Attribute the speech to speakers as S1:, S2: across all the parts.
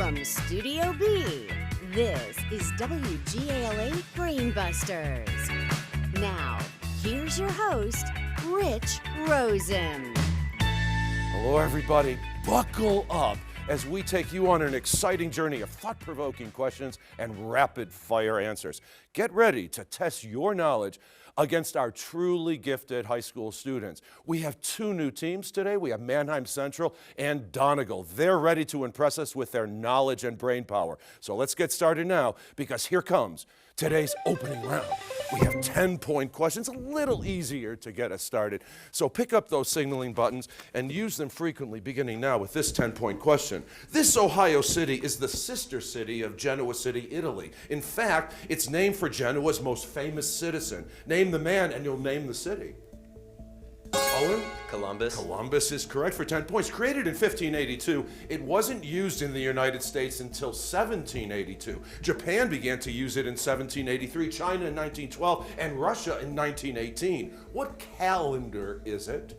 S1: From Studio B, this is WGALA Brainbusters. Now, here's your host, Rich Rosen.
S2: Hello, everybody. Buckle up as we take you on an exciting journey of thought-provoking questions and rapid-fire answers. Get ready to test your knowledge against our truly gifted high school students. We have two new teams today. We have Manheim Central and Donegal. They're ready to impress us with their knowledge and brain power. So let's get started now, because here comes today's opening round. We have 10-point questions, a little easier to get us started. So pick up those signaling buttons and use them frequently, beginning now with this 10-point question. This Ohio city is the sister city of Genoa City, Italy. In fact, it's named for Genoa's most famous citizen. Name the man and you'll name the city. Owen?
S3: Columbus.
S2: Columbus is correct for 10 points. Created in 1582, it wasn't used in the United States until 1782. Japan began to use it in 1783, China in 1912, and Russia in 1918. What calendar is it?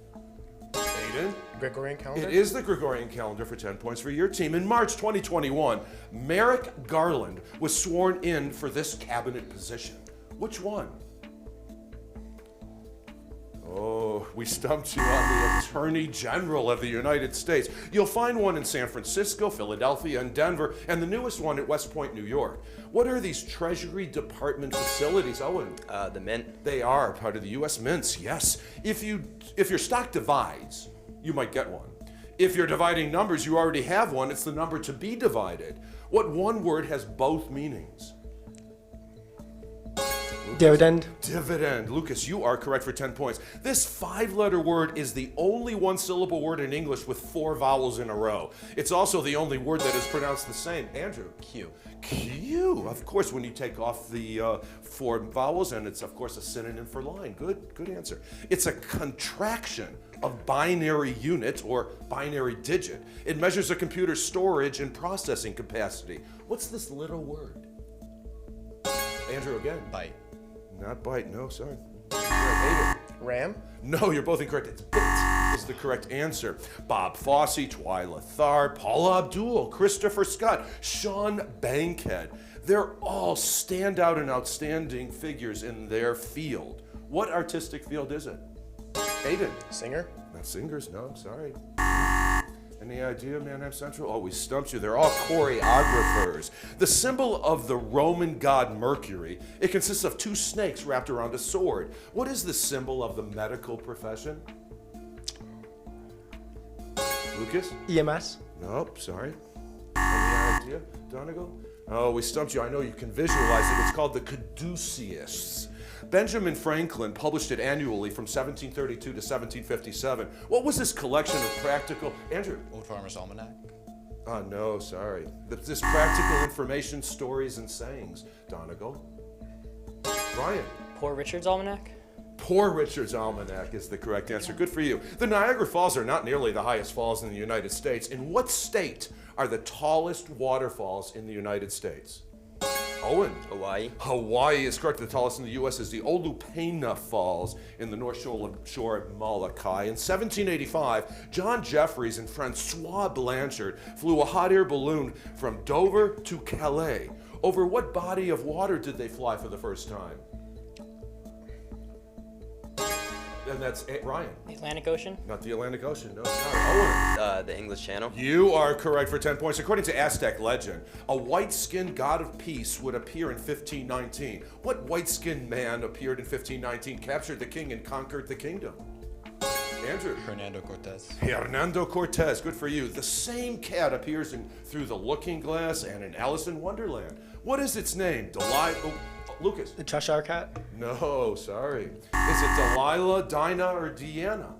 S2: Aiden?
S4: Gregorian calendar?
S2: It is the Gregorian calendar for 10 points for your team. In March 2021, Merrick Garland was sworn in for this cabinet position. Which one? Oh, we stumped you on the Attorney General of the United States. You'll find one in San Francisco, Philadelphia, and Denver, and the newest one at West Point, New York. What are these Treasury Department facilities, Owen?
S3: The Mint.
S2: They are part of the U.S. Mints, yes. If your stock divides, you might get one. If you're dividing numbers, you already have one. It's the number to be divided. What one word has both meanings?
S4: Dividend.
S2: Dividend. Lucas, you are correct for 10 points. This 5-letter word is the only one-syllable word in English with 4 vowels in a row. It's also the only word that is pronounced the same. Andrew?
S3: Q.
S2: Q. Of course, when you take off the 4 vowels, and it's, of course, a synonym for line. Good answer. It's a contraction of binary unit or binary digit. It measures a computer's storage and processing capacity. What's this little word? Andrew again.
S3: Byte.
S2: Not byte, no, sorry. Aiden.
S4: RAM.
S2: No, you're both incorrect. It's bit is the correct answer. Bob Fosse, Twyla Tharp, Paula Abdul, Christopher Scott, Sean Bankhead. They're all standout and outstanding figures in their field. What artistic field is it? Aiden.
S4: Singer.
S2: Not singers, no, sorry. Any idea, Manheim Central? Oh, we stumped you. They're all choreographers. The symbol of the Roman god Mercury, it consists of 2 snakes wrapped around a sword. What is the symbol of the medical profession? Lucas?
S4: EMS.
S2: Nope, sorry. Any idea, Donegal? Oh, we stumped you. I know you can visualize it. It's called the caduceus. Benjamin Franklin published it annually from 1732 to 1757. What was this collection of practical... Andrew?
S3: Old Farmer's Almanac.
S2: No, sorry. This practical information, stories, and sayings. Donegal? Ryan?
S5: Poor Richard's Almanac?
S2: Poor Richard's Almanac is the correct answer. Good for you. The Niagara Falls are not nearly the highest falls in the United States. In what state are the tallest waterfalls in the United States? Owen.
S3: Hawaii.
S2: Hawaii is correct. The tallest in the U.S. is the Olupana Falls in the North Shore of Molokai. In 1785, John Jeffries and Francois Blanchard flew a hot air balloon from Dover to Calais. Over what body of water did they fly for the first time? And that's Ryan.
S5: The Atlantic Ocean?
S2: Not the Atlantic Ocean, no. Sorry. Owen.
S3: The English Channel.
S2: You are correct for 10 points. According to Aztec legend, a white-skinned god of peace would appear in 1519. What white-skinned man appeared in 1519, captured the king, and conquered the kingdom? Andrew.
S3: Hernando Cortez.
S2: Hernando Cortez, good for you. The same cat appears in Through the Looking Glass and in Alice in Wonderland. What is its name? Lucas.
S4: The Cheshire Cat.
S2: No, sorry. Is it Delilah, Dinah, or Deanna?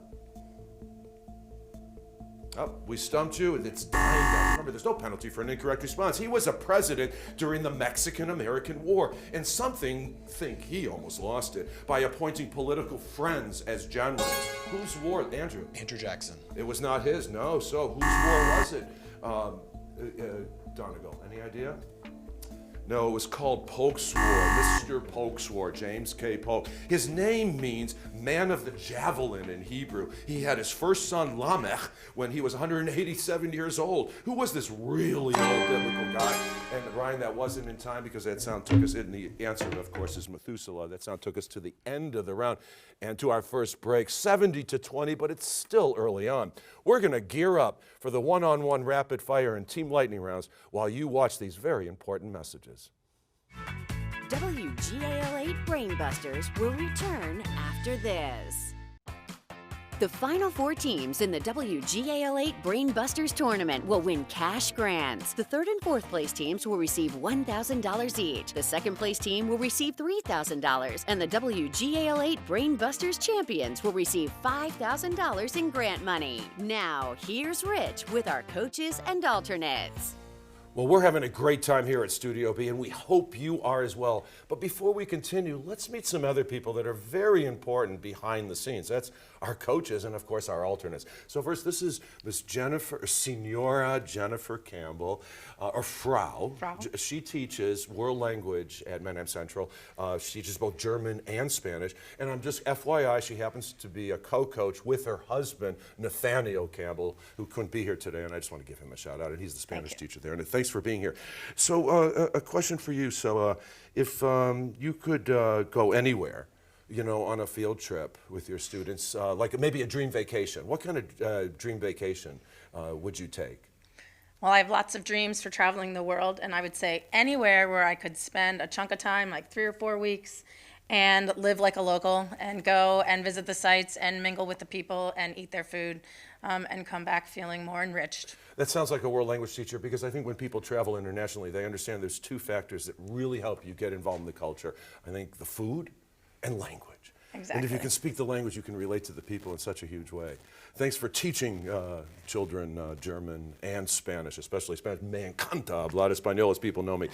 S2: Oh, we stumped you. It's Dinah. Remember, there's no penalty for an incorrect response. He was a president during the Mexican-American War, and some think he almost lost it by appointing political friends as generals. Whose war, Andrew?
S3: Andrew Jackson.
S2: It was not his, no. So whose war was it? Donegal, any idea? No, it was called Polkswar, Mr. Polkswar, James K. Polk. His name means man of the javelin in Hebrew. He had his first son, Lamech, when he was 187 years old. Who was this really old biblical guy? And Ryan, that wasn't in time because that sound took us in. The answer, of course, is Methuselah. That sound took us to the end of the round and to our first break, 70-20, but it's still early on. We're going to gear up for the one-on-one rapid fire and team lightning rounds while you watch these very important messages.
S1: WGAL8 Brainbusters will return after this. The final 4 teams in the WGAL8 Brainbusters tournament will win cash grants. The 3rd and 4th place teams will receive $1,000 each. The 2nd place team will receive $3,000. And the WGAL8 Brainbusters champions will receive $5,000 in grant money. Now, here's Rich with our coaches and alternates.
S2: Well, we're having a great time here at Studio B, and we hope you are as well. But before we continue, let's meet some other people that are very important behind the scenes. That's our coaches and, of course, our alternates. So first, this is Miss Senora Jennifer Campbell, or Frau. She teaches world language at Mannheim Central. She teaches both German and Spanish. And I'm just FYI, she happens to be a co-coach with her husband, Nathaniel Campbell, who couldn't be here today, and I just want to give him a shout out. And he's the Spanish teacher there. And thanks for being here. So a question for you. So if you could go anywhere, you know, on a field trip with your students, like maybe a dream vacation, what kind of dream vacation would you take?
S6: Well, I have lots of dreams for traveling the world, and I would say anywhere where I could spend a chunk of time, like 3 or 4 weeks, and live like a local and go and visit the sites and mingle with the people and eat their food and come back feeling more enriched.
S2: That sounds like a world language teacher, because I think when people travel internationally, they understand there's 2 factors that really help you get involved in the culture. I think the food and language.
S6: Exactly.
S2: And if you can speak the language, you can relate to the people in such a huge way. Thanks for teaching children German and Spanish, especially Spanish. Me encanta hablar español, as people know me.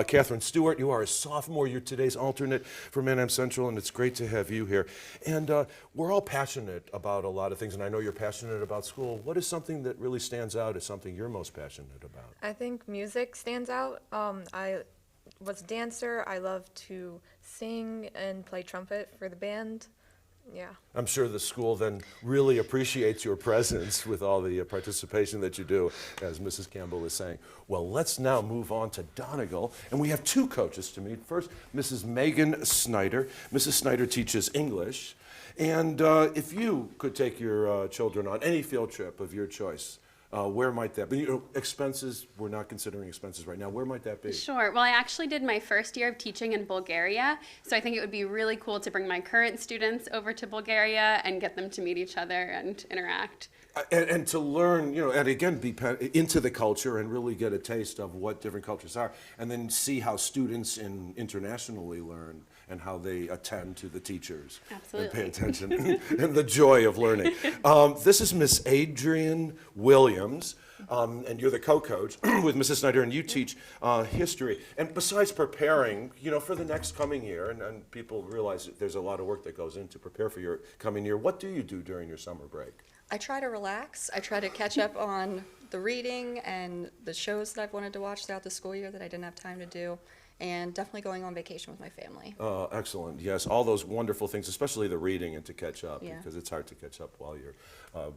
S2: Catherine Stewart, you are a sophomore. You're today's alternate for Mannheim Central, and it's great to have you here. And we're all passionate about a lot of things, and I know you're passionate about school. What is something that really stands out as something you're most passionate about?
S7: I think music stands out. I was a dancer. I love to sing and play trumpet for the band. Yeah.
S2: I'm sure the school then really appreciates your presence with all the participation that you do, as Mrs. Campbell is saying. Well, let's now move on to Donegal, and we have 2 coaches to meet. First, Mrs. Megan Snyder. Mrs. Snyder teaches English, and if you could take your children on any field trip of your choice, where might that be? You know, expenses, we're not considering expenses right now. Where might that be?
S8: Sure. Well, I actually did my first year of teaching in Bulgaria, so I think it would be really cool to bring my current students over to Bulgaria and get them to meet each other and interact.
S2: And to learn, you know, and again, be into the culture and really get a taste of what different cultures are, and then see how students internationally learn and how they attend to the teachers.
S8: Absolutely.
S2: And pay attention and the joy of learning. This is Miss Adrienne Williams, and you're the co-coach with Mrs. Snyder, and you teach history. And besides preparing, you know, for the next coming year, and people realize that there's a lot of work that goes in to prepare for your coming year, what do you do during your summer break?
S9: I try to relax. I try to catch up on the reading and the shows that I've wanted to watch throughout the school year that I didn't have time to do, and definitely going on vacation with my family.
S2: Excellent. Yes, all those wonderful things, especially the reading and to catch up,
S9: Yeah.
S2: because it's hard to catch up while you're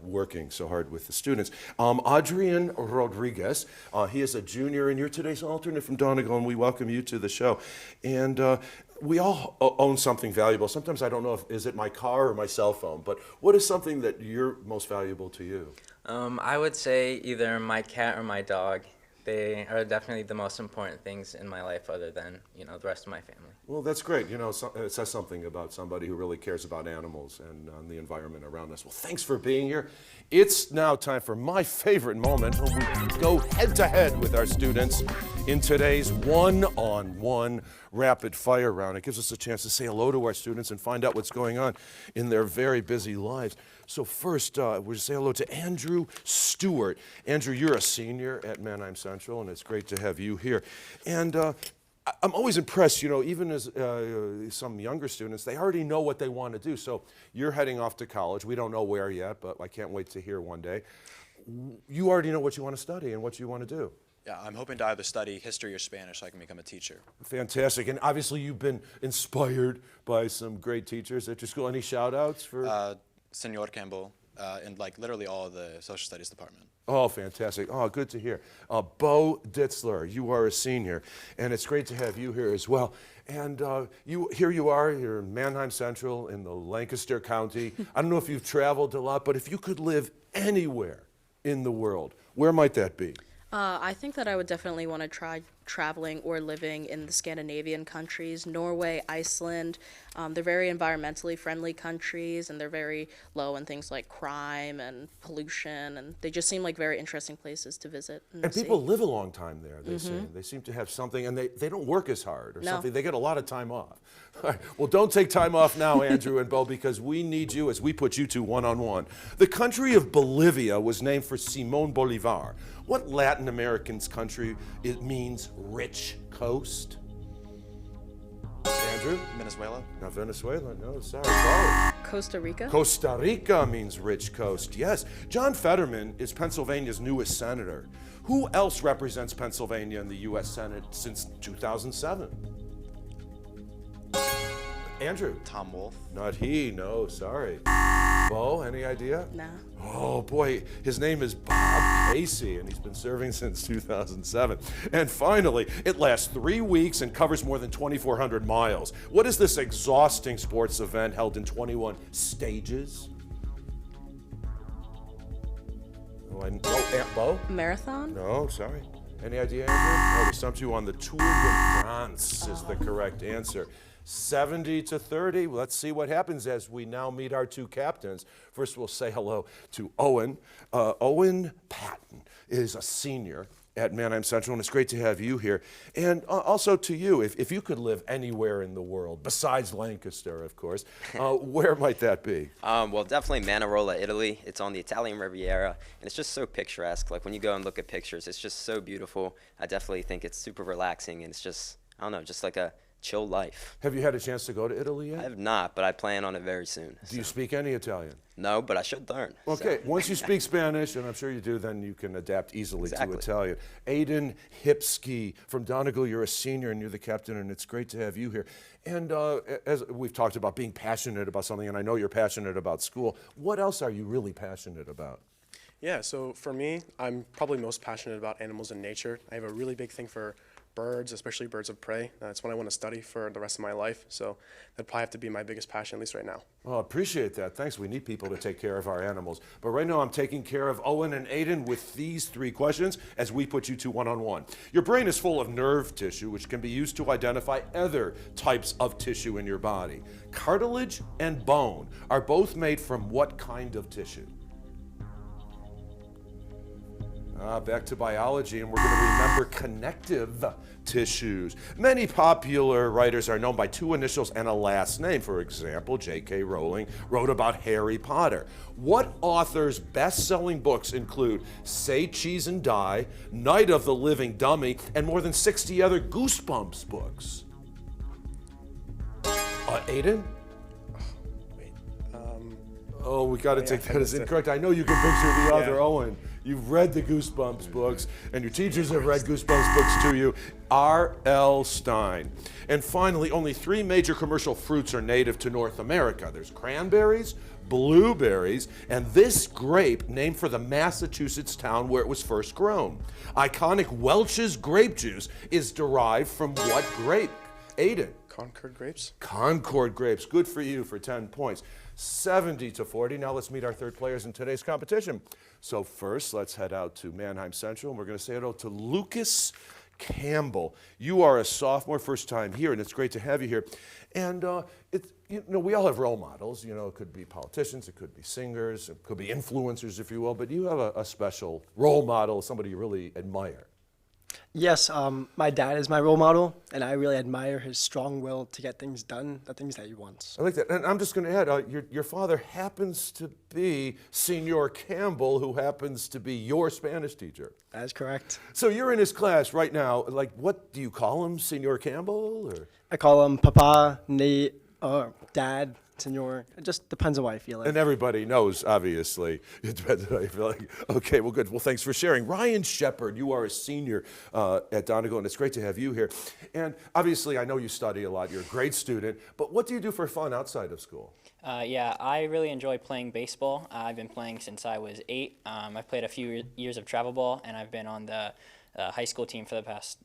S2: working so hard with the students. Adrian Rodriguez, he is a junior, and you're today's alternate from Donegal, and we welcome you to the show. And we all own something valuable. Sometimes I don't know if is it my car or my cell phone, but what is something that you're most valuable to you?
S10: I would say either my cat or my dog. They are definitely the most important things in my life, other than, you know, the rest of my family.
S2: Well, that's great. You know, it says something about somebody who really cares about animals and the environment around us. Well, thanks for being here. It's now time for my favorite moment when we go head-to-head with our students in today's one-on-one rapid fire round. It gives us a chance to say hello to our students and find out what's going on in their very busy lives. So first, we'll say hello to Andrew Stewart. Andrew, you're a senior at Mannheim Central, and it's great to have you here. And I'm always impressed, you know, even as some younger students, they already know what they want to do. So you're heading off to college. We don't know where yet, but I can't wait to hear one day. you already know what you want to study and what you want to do.
S3: Yeah, I'm hoping to either study history or Spanish so I can become a teacher.
S2: Fantastic. And obviously you've been inspired by some great teachers at your school. Any shout outs for?
S3: Senor Campbell, and like literally all of the social studies department.
S2: Oh, fantastic. Oh, good to hear. Bo Ditzler, you are a senior, and it's great to have you here as well. And here you are, you're in Mannheim Central in the Lancaster County. I don't know if you've traveled a lot, but if you could live anywhere in the world, where might that be?
S11: I think that I would definitely want to try traveling or living in the Scandinavian countries, Norway, Iceland. They're very environmentally friendly countries, and they're very low in things like crime and pollution, and they just seem like very interesting places to visit.
S2: And people live a long time there, they say. They seem to have something, and they don't work as hard or something. They get a lot of time off. All right. Well, don't take time off now, Andrew and Bo, because we need you as we put you two one-on-one. The country of Bolivia was named for Simón Bolívar. What Latin American country it means rich coast? Andrew?
S3: Venezuela?
S2: Not Venezuela, no, sorry. Bo.
S11: Costa Rica?
S2: Costa Rica means rich coast, yes. John Fetterman is Pennsylvania's newest senator. Who else represents Pennsylvania in the U.S. Senate since 2007? Andrew?
S3: Tom Wolfe?
S2: Not he, no, sorry. Bo, any idea?
S11: No.
S2: Oh boy, his name is Bob Casey, and he's been serving since 2007. And finally, it lasts 3 weeks and covers more than 2,400 miles. What is this exhausting sports event held in 21 stages? Bo?
S11: Marathon?
S2: No, sorry. Any idea, Andrew? Oh, we stumped you on the Tour de France is the correct answer. 70-30. Let's see what happens as we now meet our two captains. First, we'll say hello to Owen. Owen Patton is a senior at Mannheim Central, and it's great to have you here. And also to you, if you could live anywhere in the world, besides Lancaster, of course, where might that be?
S12: Well, definitely Manarola, Italy. It's on the Italian Riviera, and it's just so picturesque. Like when you go and look at pictures, it's just so beautiful. I definitely think it's super relaxing, and it's just, I don't know, just like a chill life.
S2: Have you had a chance to go to Italy yet?
S12: I have not, but I plan on it very soon.
S2: Do you speak any Italian?
S12: No, but I should learn.
S2: Okay,
S12: so.
S2: Once you speak Spanish, and I'm sure you do, then you can adapt easily
S12: Exactly.
S2: to Italian. Aiden Hipsky from Donegal, you're a senior and you're the captain, and it's great to have you here. And as we've talked about being passionate about something, and I know you're passionate about school, what else are you really passionate about?
S4: Yeah, so for me, I'm probably most passionate about animals and nature. I have a really big thing for birds, especially birds of prey. That's what I want to study for the rest of my life. So that'd probably have to be my biggest passion, at least right now.
S2: Well, I appreciate that. Thanks. We need people to take care of our animals. But right now I'm taking care of Owen and Aiden with these 3 questions as we put you two one-on-one. Your brain is full of nerve tissue, which can be used to identify other types of tissue in your body. Cartilage and bone are both made from what kind of tissue? Back to biology, and we're going to remember connective tissues. Many popular writers are known by 2 initials and a last name. For example, J.K. Rowling wrote about Harry Potter. What author's best-selling books include Say Cheese and Die, Night of the Living Dummy, and more than 60 other Goosebumps books? Aiden? Oh, we got to take that as incorrect. I know you can picture the other Owen. You've read the Goosebumps books, and your teachers have read Goosebumps books to you. R.L. Stein. And finally, only 3 major commercial fruits are native to North America. There's cranberries, blueberries, and this grape named for the Massachusetts town where it was first grown. Iconic Welch's grape juice is derived from what grape? Aiden?
S4: Concord grapes?
S2: Concord grapes. Good for you for 10 points. 70-40. Now let's meet our third players in today's competition. So first, let's head out to Mannheim Central, and we're going to say hello to Lucas Campbell. You are a sophomore, first time here, and it's great to have you here. And we all have role models. You know, it could be politicians, it could be singers, it could be influencers, if you will. But you have a special role model, somebody you really admire.
S13: Yes, my dad is my role model, and I really admire his strong will to get things done, the things that he wants.
S2: I like that. And I'm just going to add, your father happens to be Senor Campbell, who happens to be your Spanish teacher.
S13: That is correct.
S2: So you're in his class right now. Like, what do you call him, Senor Campbell? Or?
S13: I call him Papa, Nate, or Dad. senor. It just depends on what I feel like.
S2: And everybody knows, obviously. It depends on how you feel like. Okay, well, good. Well, thanks for sharing. Ryan Shepard, you are a senior at Donegal, and it's great to have you here. And obviously, I know you study a lot. You're a great student. But what do you do for fun outside of school?
S5: Yeah, I really enjoy playing baseball. I've been playing since I was 8. I've played a few years of travel ball, and I've been on the high school team for the past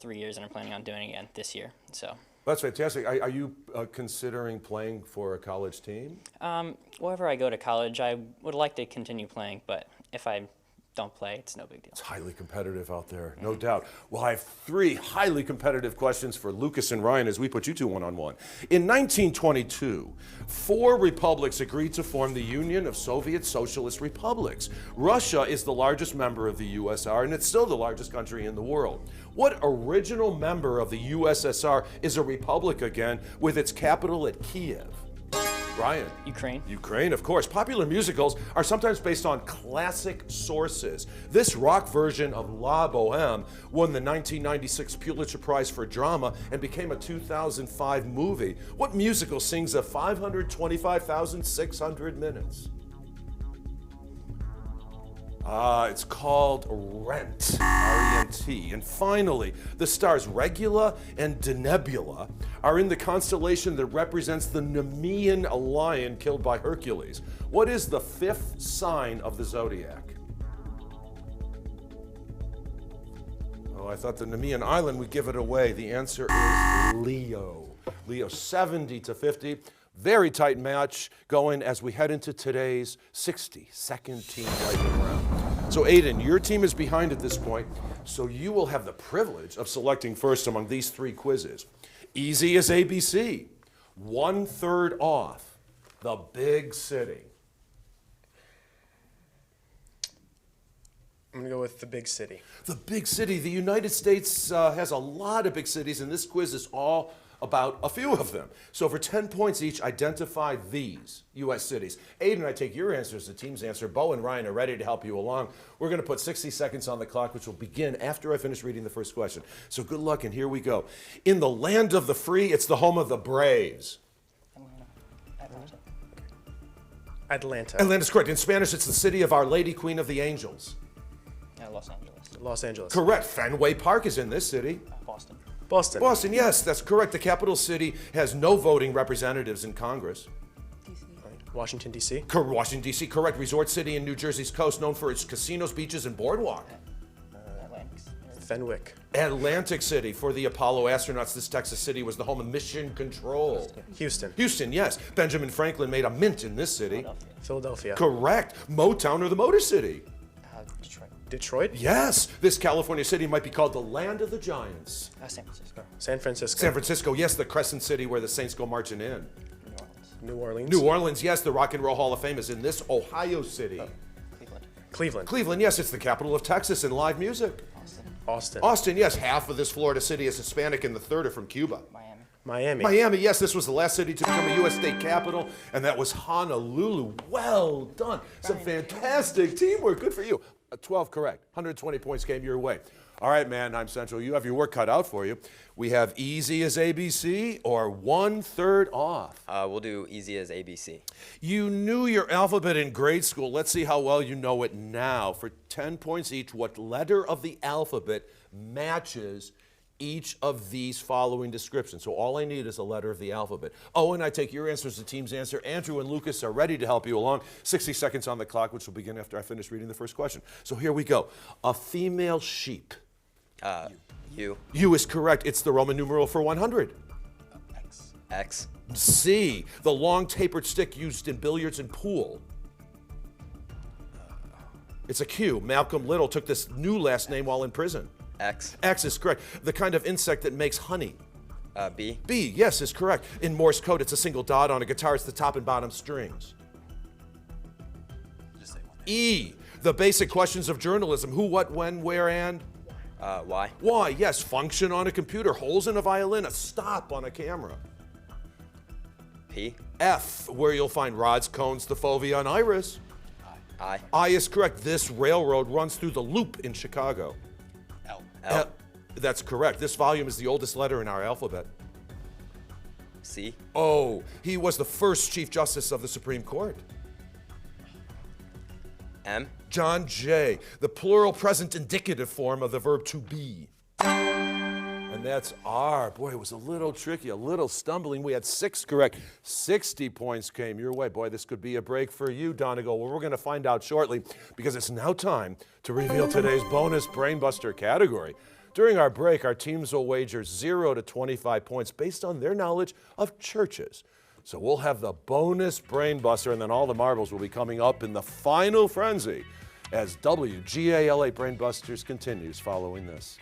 S5: 3 years, and I'm planning on doing it again this year. So.
S2: That's fantastic. Are you considering playing for a college team?
S5: Wherever I go to college, I would like to continue playing, but if I don't play, it's no big deal.
S2: It's highly competitive out there, no doubt. Well, I have 3 highly competitive questions for Lucas and Ryan as we put you two one-on-one. In 1922, 4 republics agreed to form the Union of Soviet Socialist Republics. Russia is the largest member of the USSR, and it's still the largest country in the world. What original member of the USSR is a republic again, with its capital at Kiev? Ryan.
S5: Ukraine.
S2: Ukraine, of course. Popular musicals are sometimes based on classic sources. This rock version of La Boheme won the 1996 Pulitzer Prize for Drama and became a 2005 movie. What musical sings of 525,600 minutes? It's called Rent, R-E-N-T. And finally, the stars Regula and Denebula are in the constellation that represents the Nemean lion killed by Hercules. What is the 5th sign of the zodiac? Oh, I thought the Nemean island would give it away. The answer is Leo. Leo, 70 to 50. Very tight match going as we head into today's 60-second team lightning round. So Aiden, your team is behind at this point, so you will have the privilege of selecting first among these 3 quizzes. Easy as ABC, 1/3 off, the big city.
S4: I'm gonna go with the big city.
S2: The big city. The United States has a lot of big cities, and this quiz is all about a few of them. So for 10 points each, identify these U.S. cities. Aiden, I take your answer as the team's answer. Bo and Ryan are ready to help you along. We're going to put 60 seconds on the clock, which will begin after I finish reading the first question. So good luck, and here we go. In the land of the free, it's the home of the Braves.
S4: Atlanta.
S2: Atlanta's correct. In Spanish, it's the city of Our Lady, Queen of the Angels.
S5: Los Angeles.
S4: Los Angeles.
S2: Correct. Fenway Park is in this city.
S5: Boston.
S4: Boston.
S2: Boston, yes, that's correct. The capital city has no voting representatives in Congress.
S4: Washington, D.C.
S2: Washington, D.C., correct. Resort city in New Jersey's coast, known for its casinos, beaches, and boardwalk.
S4: Fenwick.
S2: Atlantic City, for the Apollo astronauts, this Texas city was the home of Mission Control.
S4: Houston.
S2: Houston, yes. Benjamin Franklin made a mint in this city.
S4: Philadelphia.
S2: Correct. Motown, or the Motor City.
S5: Detroit.
S4: Detroit.
S2: Yes. This California city might be called the land of the giants.
S5: San Francisco.
S4: San Francisco.
S2: San Francisco, yes. The Crescent City, where the Saints go marching in.
S4: New Orleans.
S2: New Orleans, yes. The Rock and Roll Hall of Fame is in this Ohio city.
S4: Cleveland.
S2: Cleveland, yes. It's the capital of Texas in live music.
S4: Austin.
S2: Austin, yes. Half of this Florida city is Hispanic, and the third are from Cuba.
S4: Miami.
S2: Miami, yes. This was the last city to become a U.S. state capital, and that was Honolulu. Well done. Some fantastic teamwork. Good for you. 12 correct. 120 points came your way. All right, Mannheim Central, you have your work cut out for you. We have easy as ABC or 1/3 off.
S12: We'll do easy as ABC.
S2: You knew your alphabet in grade school. Let's see how well you know it now. For 10 points each, what letter of the alphabet matches each of these following descriptions? So all I need is a letter of the alphabet. Owen, I take your answer as the team's answer. Andrew and Lucas are ready to help you along. 60 seconds on the clock, which will begin after I finish reading the first question. So here we go. A female sheep.
S12: U.
S2: U is correct. It's the Roman numeral for 100.
S12: X.
S2: C, the long tapered stick used in billiards and pool. It's a Q. Malcolm Little took this new last name while in prison.
S12: X.
S2: X is correct. The kind of insect that makes honey.
S12: B.
S2: B, yes, is correct. In Morse code, it's a single dot on a guitar. It's the top and bottom strings. E, the basic questions of journalism. Who, what, when, where, and?
S12: Y.
S2: Y, yes. Function on a computer. Holes in a violin. A stop on a camera.
S12: P.
S2: F, where you'll find rods, cones, the fovea, and iris.
S12: I.
S2: I is correct. This railroad runs through the Loop in Chicago.
S12: L.
S2: That's correct. This volume is the oldest letter in our alphabet.
S12: C.
S2: Oh, he was the first Chief Justice of the Supreme Court.
S12: M.
S2: John Jay, the plural present indicative form of the verb to be. And that's R. Boy, it was a little tricky, a little stumbling. We had 6 correct. 60 points came your way. Boy, this could be a break for you, Donegal. Well, we're going to find out shortly because it's now time to reveal today's bonus Brainbuster category. During our break, our teams will wager 0 to 25 points based on their knowledge of churches. So we'll have the bonus Brainbuster, and then all the marbles will be coming up in the final frenzy as WGAL8 Brainbusters continues following this.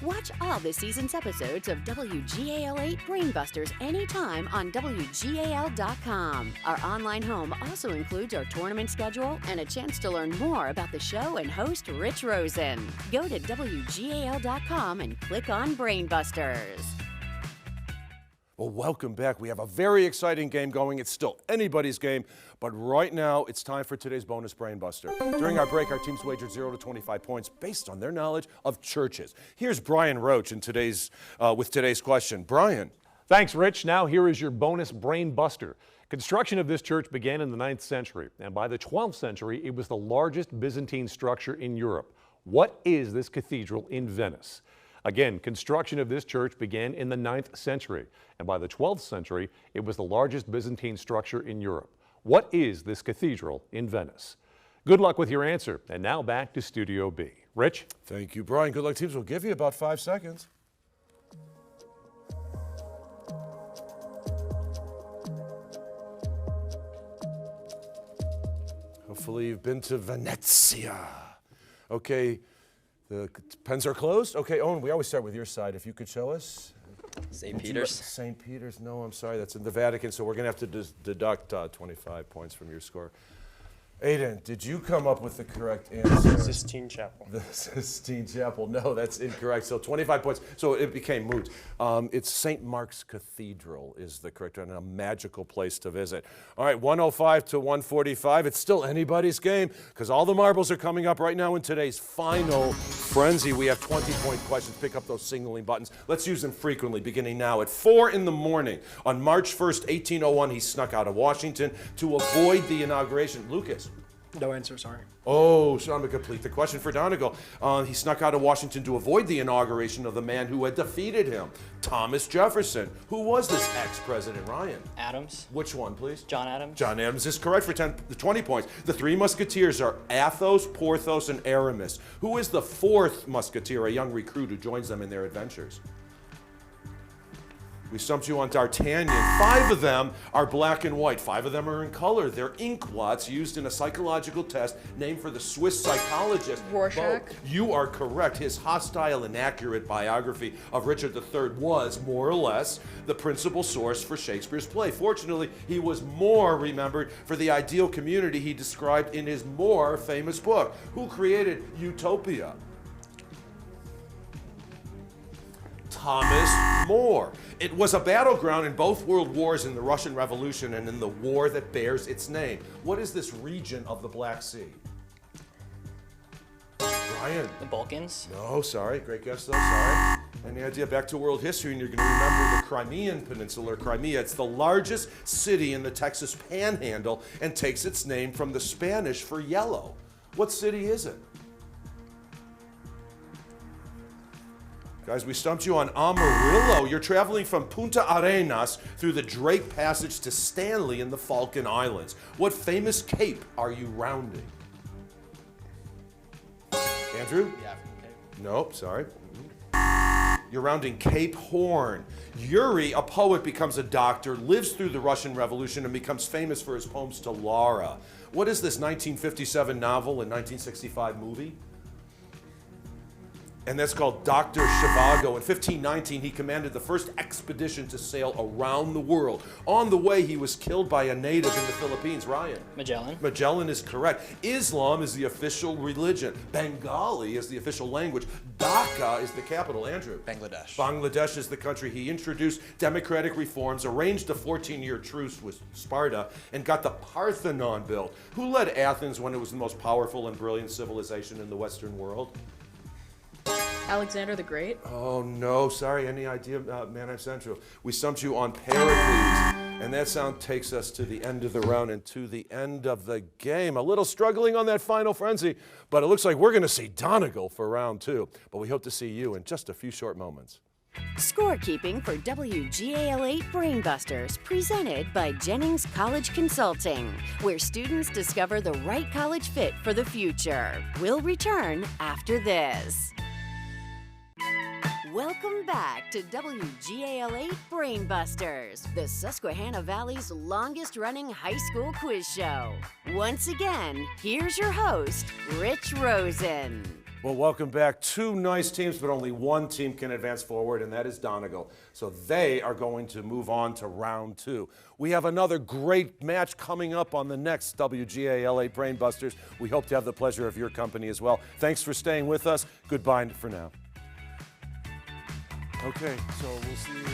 S1: Watch all this season's episodes of WGAL8 Brainbusters anytime on WGAL.com. Our online home also includes our tournament schedule and a chance to learn more about the show and host Rich Rosen. Go to WGAL.com and click on Brainbusters.
S2: Well, welcome back. We have a very exciting game going. It's still anybody's game, but right now it's time for today's bonus Brainbuster. During our break, our teams wagered 0 to 25 points based on their knowledge of churches. Here's Brian Roach with today's question. Brian.
S14: Thanks, Rich. Now here is your bonus Brainbuster. Construction of this church began in the 9th century, and by the 12th century, it was the largest Byzantine structure in Europe. What is this cathedral in Venice? Again, construction of this church began in the 9th century, and by the 12th century, it was the largest Byzantine structure in Europe. What is this cathedral in Venice? Good luck with your answer. And now back to Studio B. Rich?
S2: Thank you, Brian. Good luck, teams. We'll give you about 5 seconds. Hopefully you've been to Venezia. Okay, the pens are closed. Okay, Owen, we always start with your side. If you could show us.
S12: St. Peter's.
S2: St. Peter's, no, I'm sorry, that's in the Vatican, so we're going to have to deduct 25 points from your score. Aiden, did you come up with the correct answer?
S4: Sistine Chapel.
S2: The Sistine Chapel, no, that's incorrect. So 25 points, so it became moot. It's St. Mark's Cathedral is the correct one, and a magical place to visit. All right, 105 to 145, it's still anybody's game, because all the marbles are coming up right now in today's final frenzy. We have 20-point questions. Pick up those signaling buttons. Let's use them frequently, beginning now. At 4 in the morning, on March 1st, 1801, he snuck out of Washington to avoid the inauguration. Lucas.
S13: No answer, sorry.
S2: Oh, so I'm going to complete the question for Donegal. He snuck out of Washington to avoid the inauguration of the man who had defeated him, Thomas Jefferson. Who was this ex-president, Ryan?
S5: Adams.
S2: Which one, please?
S5: John Adams.
S2: John Adams is correct for 20 points. The 3 musketeers are Athos, Porthos, and Aramis. Who is the 4th musketeer, a young recruit who joins them in their adventures? We stumped you on D'Artagnan. 5 of them are black and white. 5 of them are in color. They're ink blots used in a psychological test named for the Swiss psychologist.
S7: Rorschach.
S2: You are correct. His hostile, inaccurate biography of Richard III was, more or less, the principal source for Shakespeare's play. Fortunately, he was more remembered for the ideal community he described in his more famous book. Who created Utopia? Thomas More. It was a battleground in both world wars, in the Russian Revolution and in the war that bears its name. What is this region of the Black Sea? Ryan.
S5: The Balkans.
S2: No, sorry. Great guess, though. Sorry. Any idea? Back to world history, and you're going to remember the Crimean Peninsula, or Crimea. It's the largest city in the Texas Panhandle and takes its name from the Spanish for yellow. What city is it? Guys, we stumped you on Amarillo. You're traveling from Punta Arenas through the Drake Passage to Stanley in the Falkland Islands. What famous cape are you rounding? Andrew?
S3: The African Cape.
S2: Nope, sorry. You're rounding Cape Horn. Yuri, a poet, becomes a doctor, lives through the Russian Revolution, and becomes famous for his poems to Laura. What is this 1957 novel and 1965 movie? And that's called Dr. Zhivago. In 1519, he commanded the first expedition to sail around the world. On the way, he was killed by a native in the Philippines. Ryan?
S5: Magellan.
S2: Magellan is correct. Islam is the official religion. Bengali is the official language. Dhaka is the capital. Andrew?
S3: Bangladesh.
S2: Bangladesh is the country. He introduced democratic reforms, arranged a 14-year truce with Sparta, and got the Parthenon built. Who led Athens when it was the most powerful and brilliant civilization in the Western world?
S11: Alexander the Great.
S2: Oh, no, sorry. Any idea, Manheim Central? We stumped you on Pericles, and that sound takes us to the end of the round and to the end of the game. A little struggling on that final frenzy, but it looks like we're going to see Donegal for round 2. But we hope to see you in just a few short moments.
S1: Scorekeeping for WGAL8 Brainbusters, presented by Jennings College Consulting, where students discover the right college fit for the future. We'll return after this. Welcome back to WGAL8 Brainbusters, the Susquehanna Valley's longest-running high school quiz show. Once again, here's your host, Rich Rosen.
S2: Well, welcome back. 2 nice teams, but only one team can advance forward, and that is Donegal. So they are going to move on to round 2. We have another great match coming up on the next WGAL8 Brainbusters. We hope to have the pleasure of your company as well. Thanks for staying with us. Goodbye for now. Okay, so we'll see you